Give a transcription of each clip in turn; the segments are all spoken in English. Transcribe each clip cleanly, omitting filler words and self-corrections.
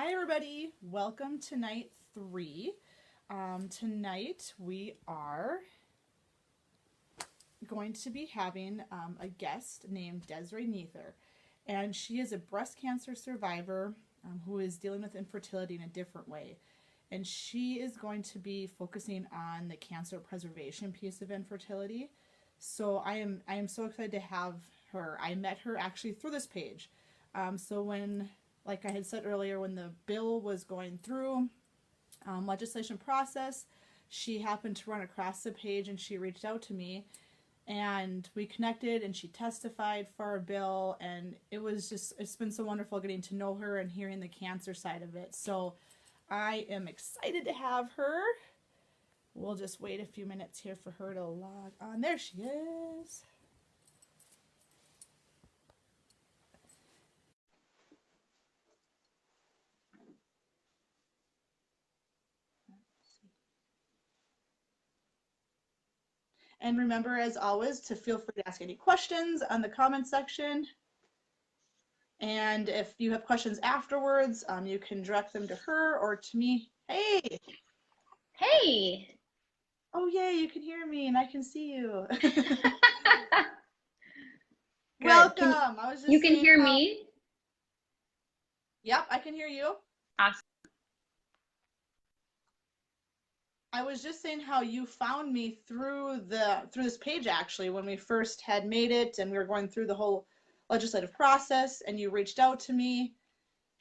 Hi, everybody. Welcome to night 3. Tonight we are going to be having a guest named Desri, and she is a breast cancer survivor who is dealing with infertility in a different way. And she is going to be focusing on the cancer preservation piece of infertility. So I am so excited to have her. I met her actually through this page. So when, like I had said earlier, when the bill was going through legislation process, she happened to run across the page and she reached out to me and we connected and she testified for our bill, and it's been so wonderful getting to know her and hearing the cancer side of it. So I am excited to have her. We'll just wait a few minutes here for her to log on. There she is. And remember, as always, to feel free to ask any questions on the comment section. And if you have questions afterwards, you can direct them to her or to me. Hey! Hey! Oh, yay, you can hear me and I can see you. Welcome! I was just you can saying hear how... me? Yep, I can hear you. Awesome. I was just saying how you found me through this page, actually, when we first had made it and we were going through the whole legislative process, and you reached out to me,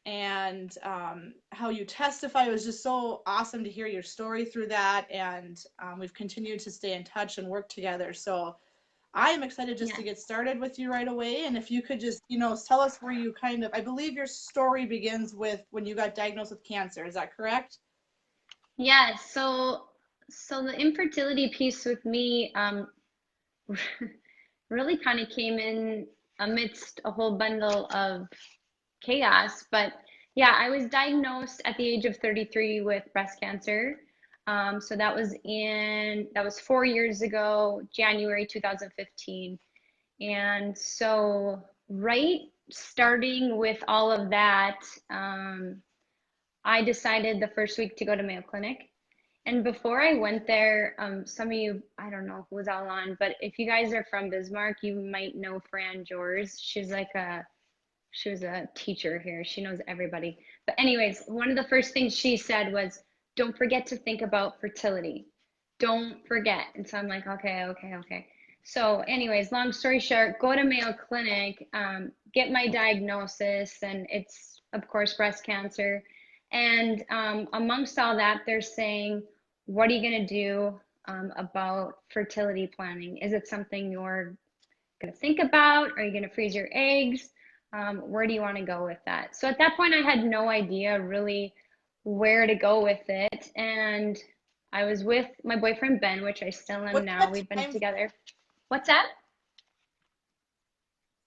and how you testify. It was just so awesome to hear your story through that, and we've continued to stay in touch and work together. So I am excited just to get started with you right away. And if you could just, tell us where you I believe your story begins with when you got diagnosed with cancer. Is that correct? Yeah, so the infertility piece with me really kind of came in amidst a whole bundle of chaos. But yeah, I was diagnosed at the age of 33 with breast cancer. So that was 4 years ago, January 2015. And so right starting with all of that, I decided the first week to go to Mayo Clinic. And before I went there, some of you, I don't know who was all on, but if you guys are from Bismarck, you might know Fran Jors. She was a teacher here. She knows everybody. But anyways, one of the first things she said was, don't forget to think about fertility. Don't forget. And so I'm like, okay. So anyways, long story short, go to Mayo Clinic, get my diagnosis, and it's, of course, breast cancer. And amongst all that, they're saying, what are you going to do about fertility planning? Is it something you're going to think about? Are you going to freeze your eggs? Where do you want to go with that? So at that point, I had no idea really where to go with it. And I was with my boyfriend, Ben, which I still am now. We've been together. What's that?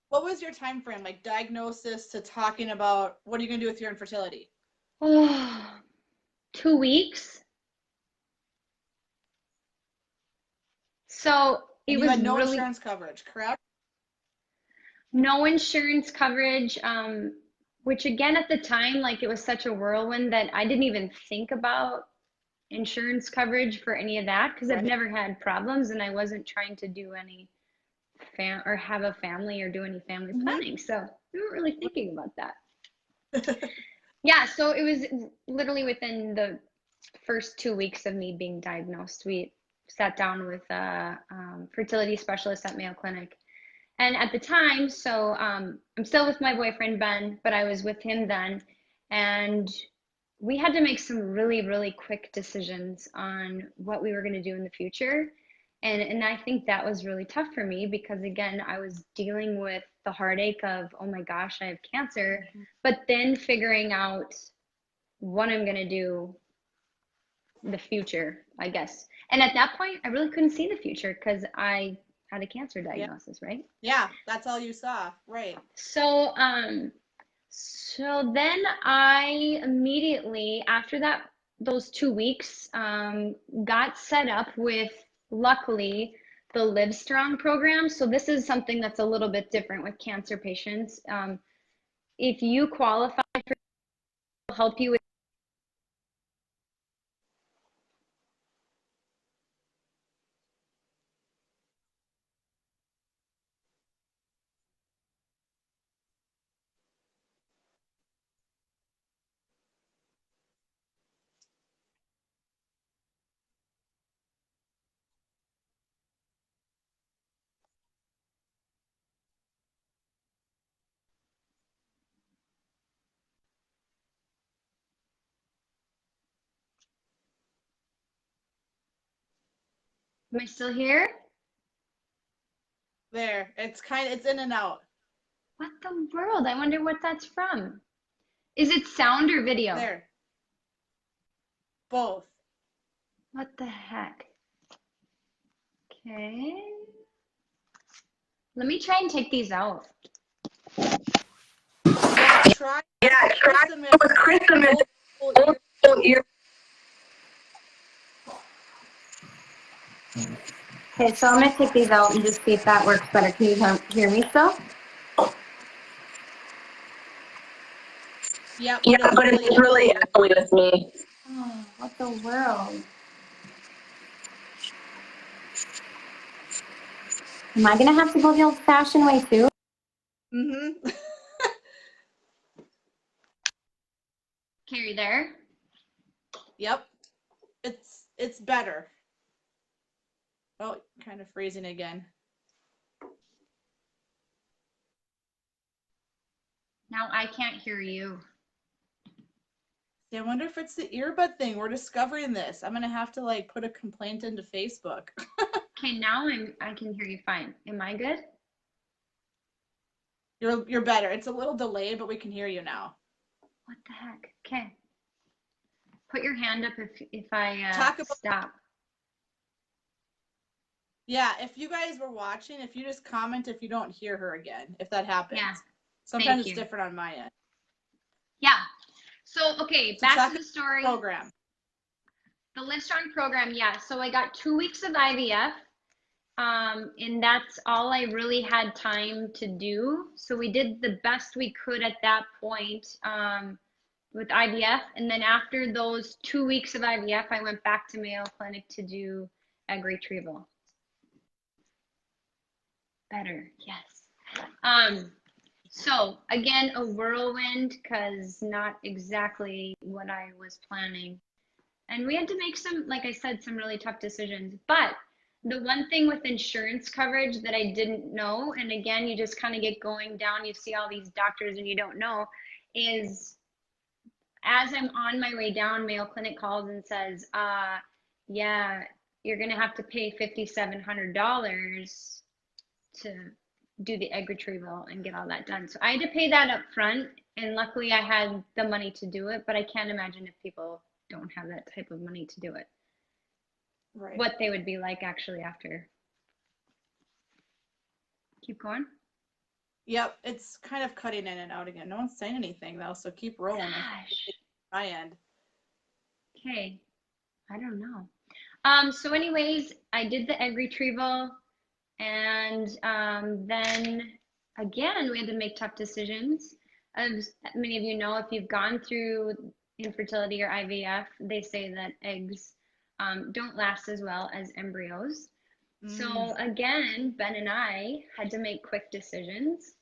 What was your time frame, like diagnosis to talking about what are you going to do with your infertility? Oh, 2 weeks. So it was no insurance coverage, correct? No insurance coverage, which again at the time, like, it was such a whirlwind that I didn't even think about insurance coverage for any of that because I've never had problems and I wasn't trying to do any or have a family or do any family planning. So we weren't really thinking about that. Yeah, so it was literally within the first 2 weeks of me being diagnosed, we sat down with a fertility specialist at Mayo Clinic. And at the time, so I'm still with my boyfriend, Ben, but I was with him then. And we had to make some really, really quick decisions on what we were going to do in the future. And I think that was really tough for me because, again, I was dealing with the heartache of, oh my gosh, I have cancer, but then figuring out what I'm going to do in the future, I guess. And at that point, I really couldn't see the future because I had a cancer diagnosis, right? Yeah, that's all you saw, right? So then I immediately, after those 2 weeks, got set up with, luckily, the Live Strong program. So this is something that's a little bit different with cancer patients. If you qualify for help you with. Am I still here? There. It's in and out. What the world? I wonder what that's from. Is it sound or video? There. Both. What the heck? Okay. Let me try and take these out. Yeah, try with Kristen and full ear. Okay, so I'm gonna take these out and just see if that works better. Can you hear me still? Yeah, Yeah, but but it's really echoey with me. Oh, what the world? Am I gonna have to go the old-fashioned way too? Mm-hmm. Okay, are you there? Yep. It's better. Oh, kind of freezing again. Now I can't hear you. Yeah, I wonder if it's the earbud thing. We're discovering this. I'm gonna have to like put a complaint into Facebook. Okay, now I can hear you fine. Am I good? You're better. It's a little delayed, but we can hear you now. What the heck? Okay. Put your hand up if I Talk about stop. Yeah, if you guys were watching, if you just comment if you don't hear her again, if that happens. Yeah. Sometimes Thank it's you. different on my end. Yeah. So, okay, So back to the story. Program. The Livestrong program, yeah. So I got 2 weeks of IVF, and that's all I really had time to do. So we did the best we could at that point with IVF. And then after those 2 weeks of IVF, I went back to Mayo Clinic to do egg retrieval. Better, yes. So again, a whirlwind because not exactly what I was planning. And we had to make some, like I said, some really tough decisions. But the one thing with insurance coverage that I didn't know, and again, you just kind of get going down, you see all these doctors and you don't know, is as I'm on my way down, Mayo Clinic calls and says, yeah, you're going to have to pay $5,700 to do the egg retrieval and get all that done. So I had to pay that up front, and luckily I had the money to do it, but I can't imagine if people don't have that type of money to do it. Right. What they would be like actually after. Keep going. Yep, it's kind of cutting in and out again. No one's saying anything though, so keep rolling. Gosh. My end. Okay. I don't know. So anyways, I did the egg retrieval, and then again, we had to make tough decisions. As many of you know, if you've gone through infertility or IVF, they say that eggs don't last as well as embryos. So again, Ben and I had to make quick decisions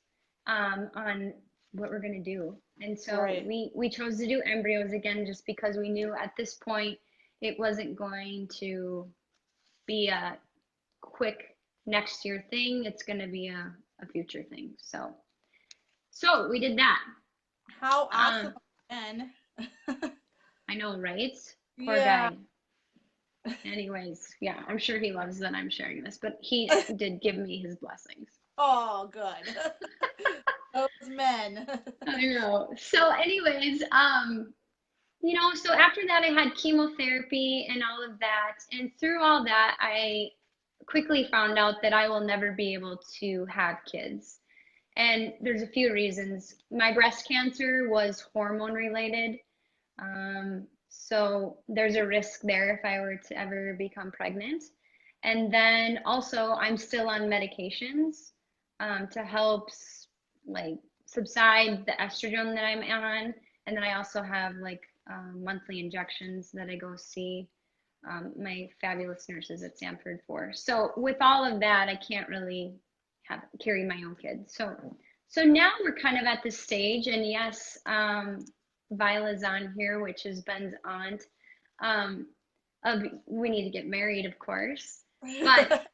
on what we're going to do. And so Right. we chose to do embryos again just because we knew at this point it wasn't going to be a quick next year thing. It's going to be a future thing. So we did that. How awesome again. I know, right? Poor Yeah. guy. Anyways, yeah, I'm sure he loves that I'm sharing this, but he did give me his blessings. Oh, good. Those men. I know. So anyways, you know, so after that I had chemotherapy and all of that, and through all that I quickly found out that I will never be able to have kids. And there's a few reasons. My breast cancer was hormone related. So there's a risk there if I were to ever become pregnant. And then also I'm still on medications to help like subside the estrogen that I'm on. And then I also have like monthly injections that I go see my fabulous nurses at Sanford for. So with all of that, I can't really carry my own kids. So now we're kind of at this stage, and yes, Viola's on here, which is Ben's aunt. Of we need to get married, of course, but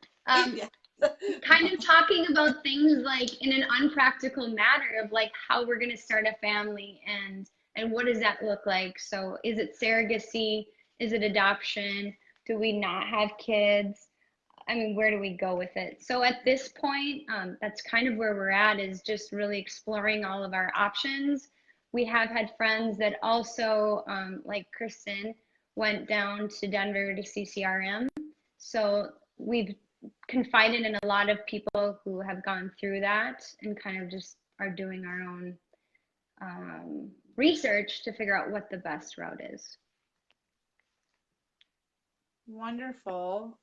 kind of talking about things like in an unpractical matter of like how we're going to start a family and what does that look like. So is it surrogacy? Is it adoption? Do we not have kids? I mean, where do we go with it? So at this point, that's kind of where we're at, is just really exploring all of our options. We have had friends that also, like Kristen, went down to Denver to see CRM. So we've confided in a lot of people who have gone through that and kind of just are doing our own research to figure out what the best route is. Wonderful.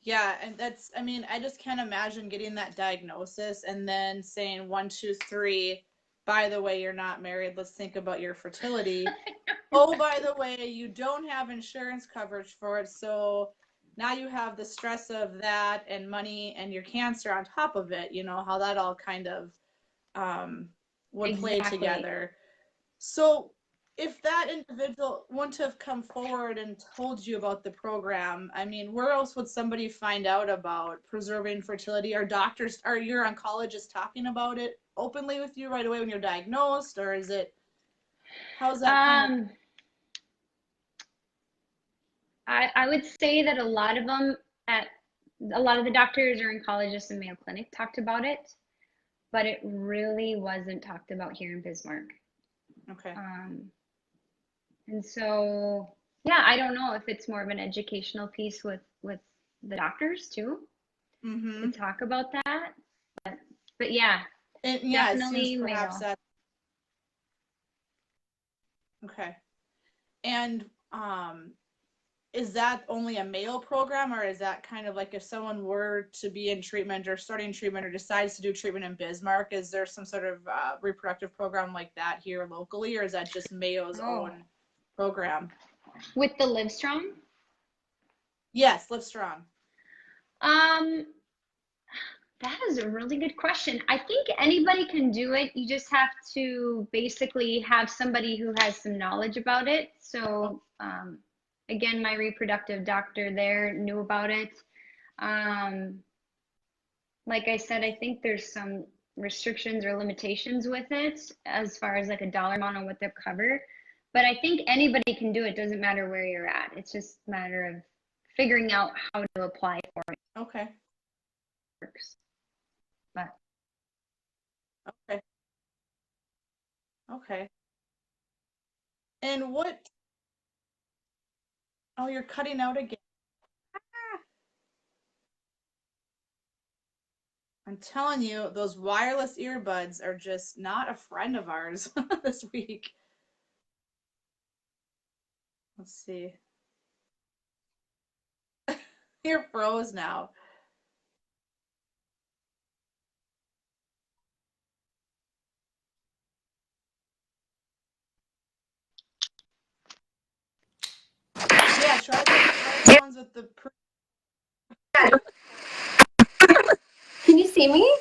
Yeah, and that's, I mean, I just can't imagine getting that diagnosis and then saying 1, 2, 3, by the way, you're not married. Let's think about your fertility. Oh, by the way, you don't have insurance coverage for it. So now you have the stress of that and money and your cancer on top of it, you know, how that all kind of would play together. So if that individual wouldn't have come forward and told you about the program, I mean, where else would somebody find out about preserving fertility? Are doctors, are your oncologists talking about it openly with you right away when you're diagnosed, or is it, how's that kind of? I would say that a lot of the doctors or oncologists in Mayo Clinic talked about it, but it really wasn't talked about here in Bismarck. Okay. And so, yeah, I don't know if it's more of an educational piece with the doctors too, to talk about that. But yeah, definitely perhaps that. Okay. And is that only a male program, or is that kind of like if someone were to be in treatment or starting treatment or decides to do treatment in Bismarck, is there some sort of reproductive program like that here locally, or is that just Mayo's own program? With the Livestrong? Yes, Livestrong. That is a really good question. I think anybody can do it. You just have to basically have somebody who has some knowledge about it. So, again, my reproductive doctor there knew about it. Like I said, I think there's some restrictions or limitations with it as far as like a dollar amount on what they'll cover. But I think anybody can do it. Doesn't matter where you're at. It's just a matter of figuring out how to apply for it. Okay. Works. But okay. Okay. And what? Oh, you're cutting out again. I'm telling you, those wireless earbuds are just not a friend of ours this week. Let's see. You're froze now. Yeah, try the ones with the. Can you see me?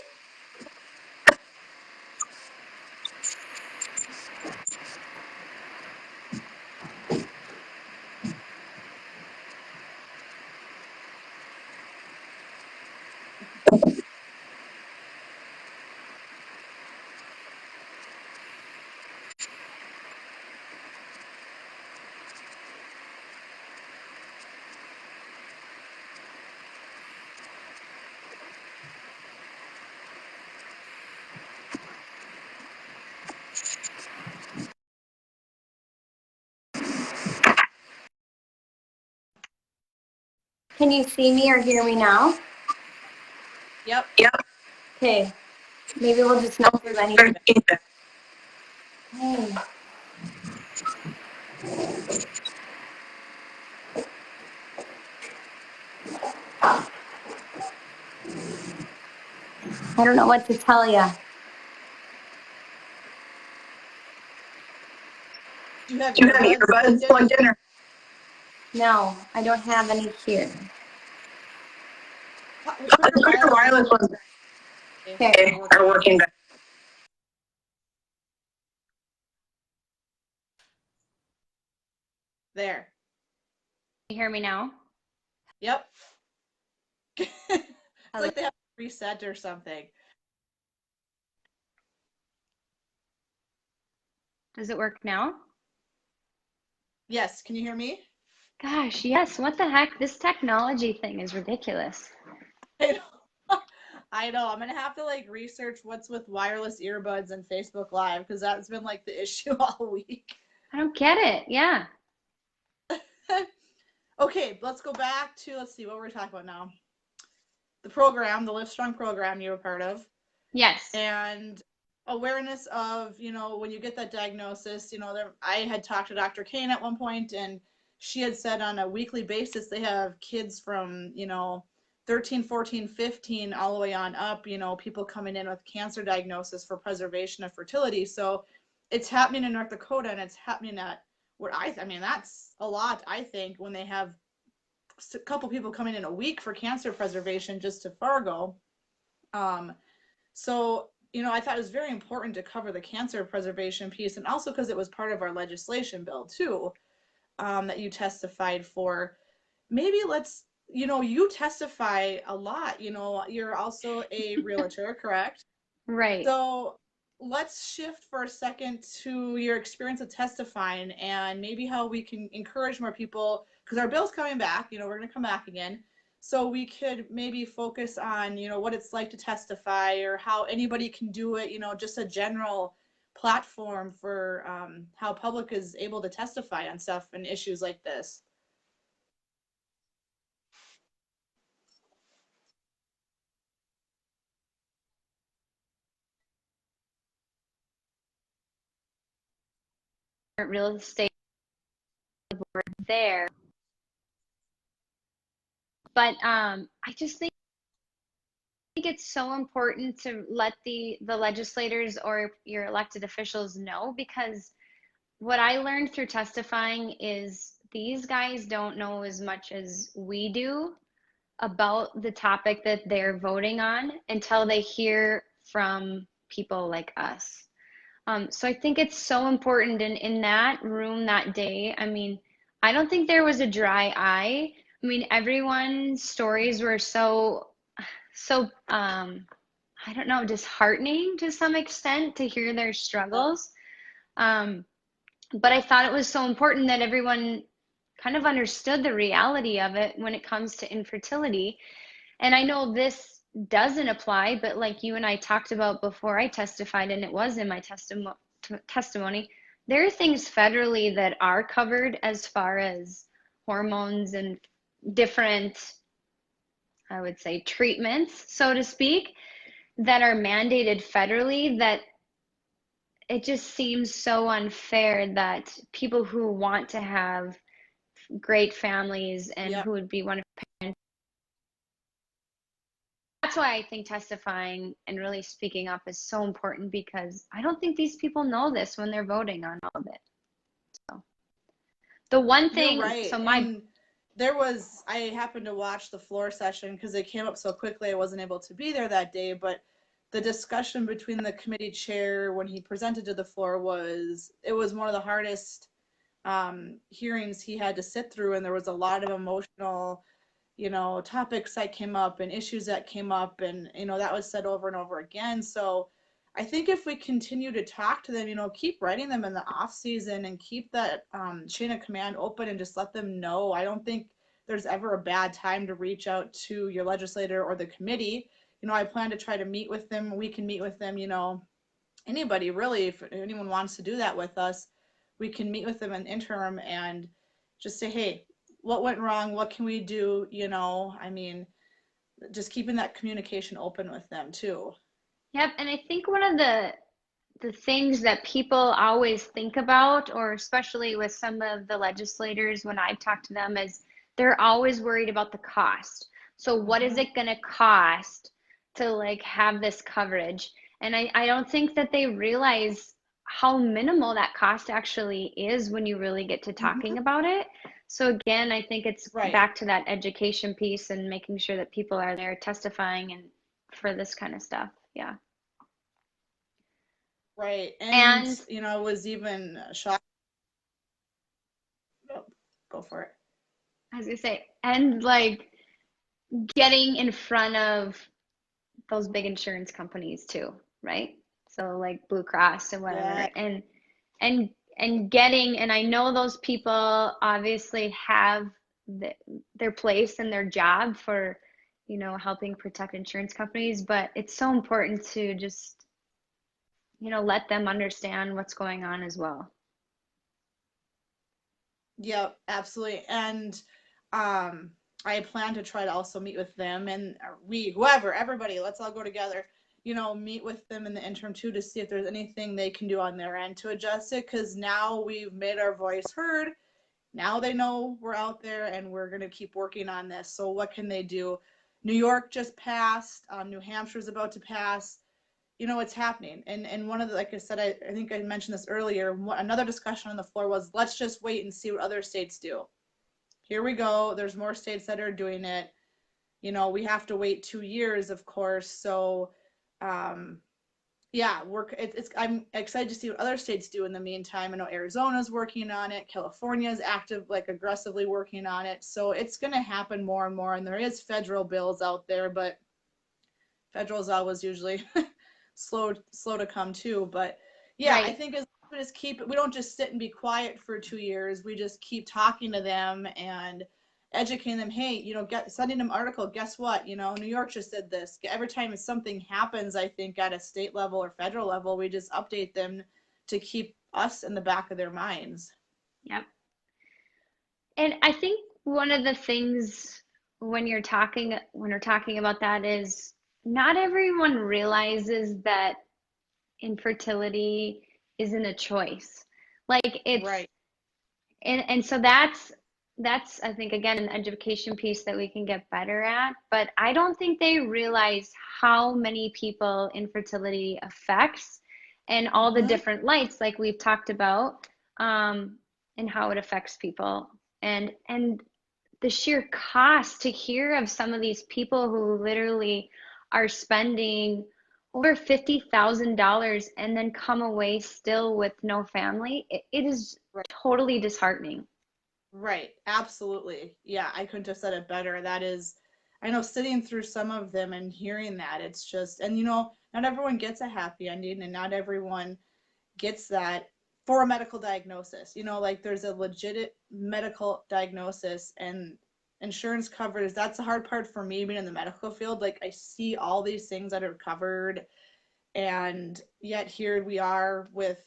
Can you see me or hear me now? Yep. Okay. Maybe we'll just not do anything. Hey. I don't know what to tell you. Do you have Do you have earbuds earbuds plugged in? plugged in? Or? No, I don't have any here. Put your Put your wireless ones back. Okay, are working back. There. You hear me now? Yep. It's like they have to reset or something. Does it work now? Yes, can you hear me? Gosh, yes. What the heck? This technology thing is ridiculous. I know. I know. I'm gonna have to like research what's with wireless earbuds and Facebook Live because that's been like the issue all week. I don't get it. Yeah. Okay, let's go back to, let's see what we're talking about now. The program, the Live Strong program you were part of. Yes. And awareness of, when you get that diagnosis, I had talked to Dr. Kane at one point, and she had said on a weekly basis they have kids from, 13, 14, 15, all the way on up, people coming in with cancer diagnosis for preservation of fertility. So it's happening in North Dakota, and it's happening at that's a lot, I think, when they have a couple people coming in a week for cancer preservation just to Fargo. So, I thought it was very important to cover the cancer preservation piece, and also because it was part of our legislation bill too, that you testified for. Maybe you testify a lot. You're also a realtor, correct? Right. So let's shift for a second to your experience of testifying and maybe how we can encourage more people, because our bill's coming back, we're going to come back again. So we could maybe focus on, what it's like to testify or how anybody can do it, just a general platform for how public is able to testify on stuff and issues like this. Real estate board there. But I just think it's so important to let the legislators or your elected officials know, because what I learned through testifying is these guys don't know as much as we do about the topic that they're voting on until they hear from people like us. So I think it's so important in that room that day. I mean, I don't think there was a dry eye. I mean, everyone's stories were so I don't know, disheartening to some extent to hear their struggles. But I thought it was so important that everyone kind of understood the reality of it when it comes to infertility. And I know this doesn't apply, but like you and I talked about before I testified, and it was in my testimony, there are things federally that are covered as far as hormones and different, I would say, treatments, so to speak, that are mandated federally, that it just seems so unfair that people who want to have great families and Yep. who would be one of parents. That's why I think testifying and really speaking up is so important, because I don't think these people know this when they're voting on all of it. So the one thing, You're right. And I happened to watch the floor session because it came up so quickly I wasn't able to be there that day, but the discussion between the committee chair when he presented to the floor it was one of the hardest hearings he had to sit through, and there was a lot of emotional, topics that came up and issues that came up, and that was said over and over again. So I think if we continue to talk to them, keep writing them in the off season and keep that chain of command open and just let them know. I don't think there's ever a bad time to reach out to your legislator or the committee. I plan to try to meet with them. We can meet with them, anybody really, if anyone wants to do that with us, we can meet with them in interim and just say, hey, what went wrong? What can we do? Just keeping that communication open with them too. yep. And I think one of the things that people always think about, or especially with some of the legislators when I've talked to them, is they're always worried about the cost. So what is it going to cost to like have this coverage? And I don't think that they realize how minimal that cost actually is when you really get to talking about it. So again, I think it's Right. back to that education piece and making sure that people are there testifying and for this kind of stuff. Yeah. Right. And And I was even shocked. Oh, go for it. I was gonna say, and like getting in front of those big insurance companies too, right? So like Blue Cross and Yeah. whatever, and and getting, and I know those people obviously have their place and their job for, helping protect insurance companies, but it's so important to just, let them understand what's going on as well. Yep, absolutely. And I plan to try to also meet with them and whoever, everybody, let's all go together, meet with them in the interim too to see if there's anything they can do on their end to adjust it. Because now we've made our voice heard. Now they know we're out there and we're going to keep working on this. So what can they do? New York just passed. New Hampshire's about to pass. It's happening. And one of the, like I said, I think I mentioned this earlier, another discussion on the floor was, let's just wait and see what other states do. Here we go. There's more states that are doing it. We have to wait 2 years, of course. So, yeah, I'm excited to see what other states do in the meantime. I know Arizona's working on it. California's active, like aggressively working on it. So it's going to happen more and more. And there is federal bills out there, but federal is always usually slow to come too. But yeah, Right. I think as we just we don't just sit and be quiet for 2 years. We just keep talking to them and educating them. Hey, sending them article. Guess what? New York just did this. Every time something happens, I think at a state level or federal level, we just update them to keep us in the back of their minds. Yep. And I think one of the things when we're talking about that is not everyone realizes that infertility isn't a choice. Like it's Right. and so that's I think again an education piece that we can get better at, but I don't think they realize how many people infertility affects and all the different lights like we've talked about, and how it affects people and the sheer cost to hear of some of these people who literally are spending over $50,000 and then come away still with no family. It is Right. totally disheartening. Right. Absolutely. Yeah, I couldn't have said it better. That is, I know sitting through some of them and hearing that, it's just, and not everyone gets a happy ending and not everyone gets that for a medical diagnosis. Like there's a legit medical diagnosis and insurance coverage. That's the hard part for me being in the medical field. Like I see all these things that are covered, and yet here we are with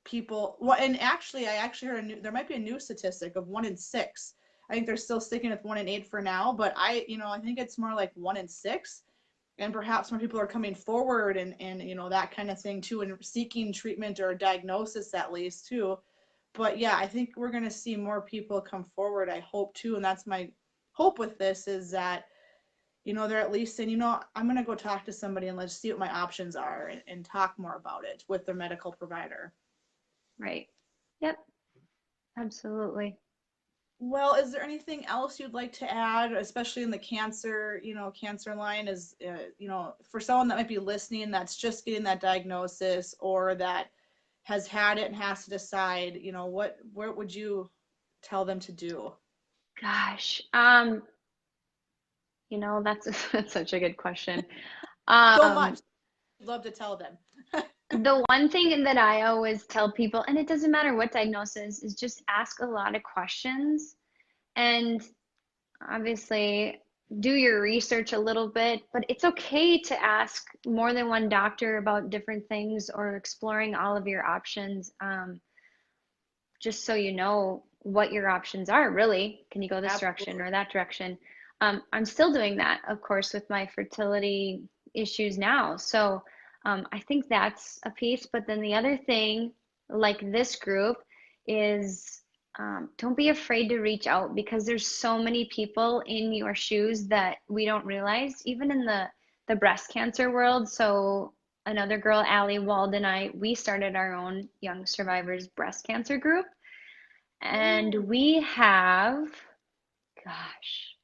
people. Well, and actually, I actually heard there might be a new statistic of 1 in 6. I think they're still sticking with 1 in 8 for now, but I think it's more like 1 in 6, and perhaps more people are coming forward and that kind of thing too, and seeking treatment or diagnosis at least too. But yeah, I think we're going to see more people come forward. I hope too, and that's my hope with this is that they're at least saying, I'm going to go talk to somebody and let's see what my options are and talk more about it with their medical provider. Right. Yep. Absolutely. Well, is there anything else you'd like to add, especially in the cancer, cancer line is, for someone that might be listening that's just getting that diagnosis or that has had it and has to decide, what would you tell them to do? Gosh. That's that's such a good question. So much. Um, I'd love to tell them. the one thing that I always tell people, and it doesn't matter what diagnosis, is just ask a lot of questions and obviously do your research a little bit, but it's okay to ask more than one doctor about different things or exploring all of your options, just so you know what your options are, really. Can you go this direction Absolutely. or that direction? I'm still doing that, of course, with my fertility issues now. So I think that's a piece. But then the other thing, like this group, is don't be afraid to reach out because there's so many people in your shoes that we don't realize, even in the breast cancer world. So another girl, Allie Wald, and we started our own Young Survivors breast cancer group. And Ooh. we have, gosh,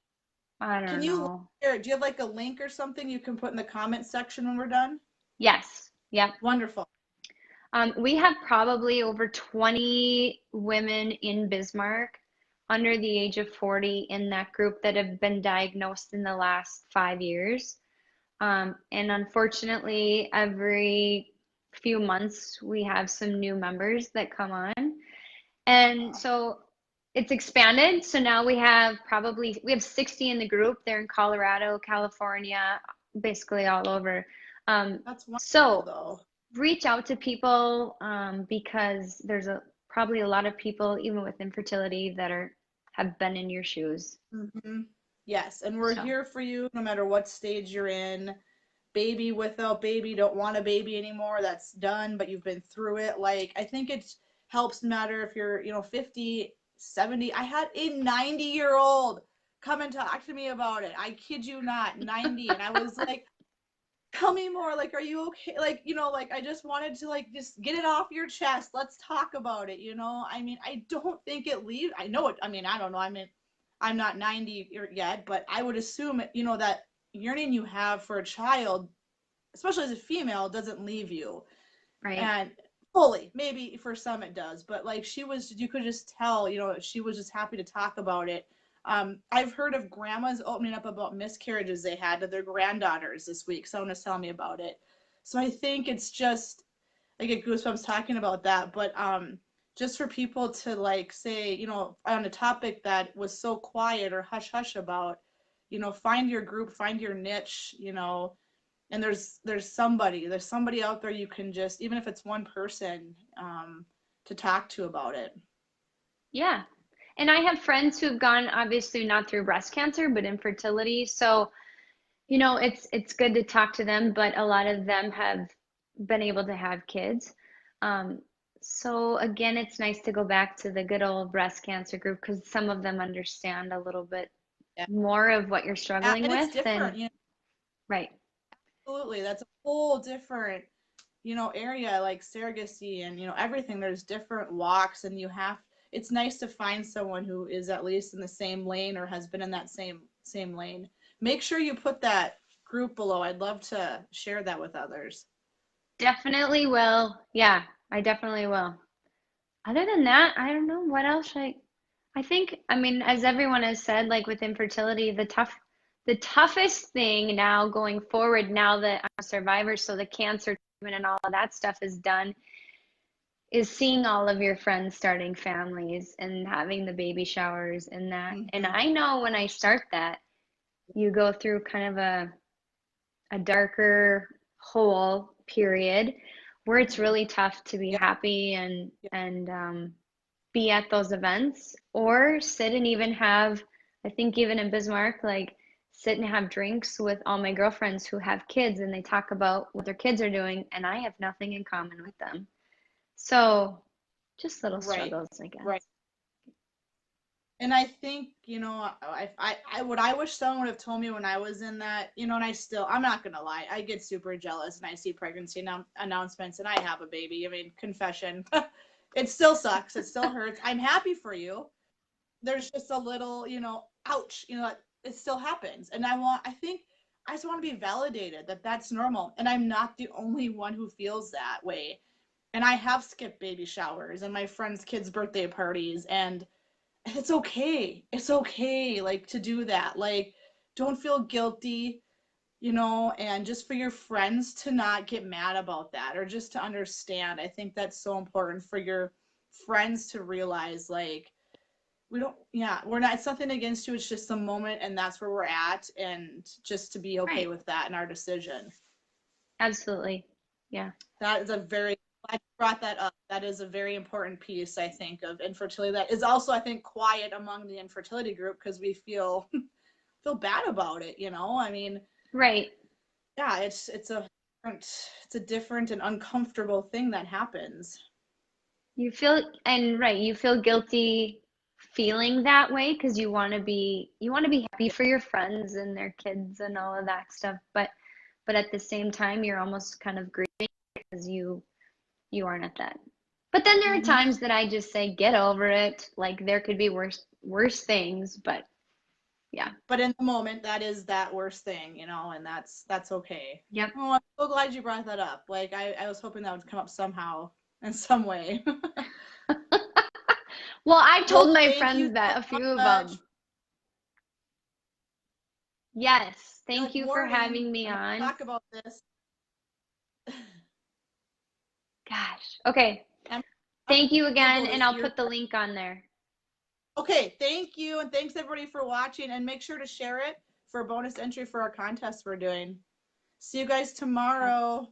I Can don't you know. do you have like a link or something you can put in the comment section when we're done? Yes. Yep. Wonderful. We have probably over 20 women in Bismarck under the age of 40 in that group that have been diagnosed in the last 5 years. And unfortunately, every few months we have some new members that come on. And so it's expanded. So now we have 60 in the group. They're in Colorado, California, basically all over. That's wonderful, So though. reach out to people because there's probably a lot of people, even with infertility, that have been in your shoes. Mm-hmm. Yes, and we're here for you no matter what stage you're in. Baby, without baby, don't want a baby anymore. That's done, but you've been through it. Like, I think it helps matter if you're, 50, 70. I had a 90-year-old come and talk to me about it. I kid you not, 90. And I was like, tell me more. Like, are you okay? Like, like I just wanted to like just get it off your chest. Let's talk about it, I mean, I don't think it leaves. I know it. I mean, I don't know. I mean, I'm not 90 yet, but I would assume, that yearning you have for a child, especially as a female, doesn't leave you. Right. And fully, maybe for some it does, but like you could just tell, she was just happy to talk about it. I've heard of grandmas opening up about miscarriages they had to their granddaughters this week. Someone was telling me about it. So I think it's just, I get goosebumps talking about that. But just for people to like say, on a topic that was so quiet or hush hush about, find your group, find your niche, and there's somebody out there you can just, even if it's one person, to talk to about it. Yeah. And I have friends who've gone obviously not through breast cancer, but infertility. So, it's good to talk to them, but a lot of them have been able to have kids. So again, it's nice to go back to the good old breast cancer group because some of them understand a little bit more of what you're struggling And with. it's different, Right. Absolutely. That's a whole different, area like surrogacy and, everything. There's different walks and it's nice to find someone who is at least in the same lane or has been in that same lane. Make sure you put that group below. I'd love to share that with others. Definitely will. Yeah, I definitely will. Other than that, I don't know what else I think, I mean, as everyone has said, like with infertility, the toughest thing now going forward, now that I'm a survivor, so the cancer treatment and all of that stuff is done, is seeing all of your friends starting families and having the baby showers and that. Mm-hmm. And I know when I start that, you go through kind of a darker hole period where it's really tough to be happy and be at those events or sit and even have, I think even in Bismarck, like sit and have drinks with all my girlfriends who have kids and they talk about what their kids are doing and I have nothing in common with them. So just little struggles, I guess. Right. And I think, what I wish someone would have told me when I was in that, and I'm not going to lie, I get super jealous and I see pregnancy announcements and I have a baby. I mean, confession, it still sucks. It still hurts. I'm happy for you. There's just a little, ouch, it still happens. And I think I just want to be validated that that's normal. And I'm not the only one who feels that way. And I have skipped baby showers and my friends' kids' birthday parties, and it's okay. It's okay, like, to do that. Like, don't feel guilty, and just for your friends to not get mad about that or just to understand. I think that's so important for your friends to realize, like, we're not, it's nothing against you. It's just a moment and that's where we're at. And just to be okay with that in our decision. Absolutely. Yeah. That is glad you brought that up. That is a very important piece, I think, of infertility. That is also, I think, quiet among the infertility group because we feel bad about it. I mean, right. Yeah, it's a different and uncomfortable thing that happens. You feel guilty feeling that way because you want to be happy for your friends and their kids and all of that stuff. But but at the same time, you're almost kind of grieving because you aren't at that. But then there are Mhm. times that I just say, get over it. Like there could be worse things, but yeah. But in the moment, that is that worst thing, you know, and that's okay. Yep. Oh, I'm so glad you brought that up. Like I was hoping that would come up somehow in some way. Well, I Well, told my thank you friends that, so a few of much. them. Yes. You're Thank like, you for warning, having me I'm going to on. talk about this. Gosh. Okay. I'm Thank you gonna again, go to and I'll hear put the link on there. Okay, thank you, and thanks everybody for watching, and make sure to share it for a bonus entry for our contest we're doing. See you guys tomorrow.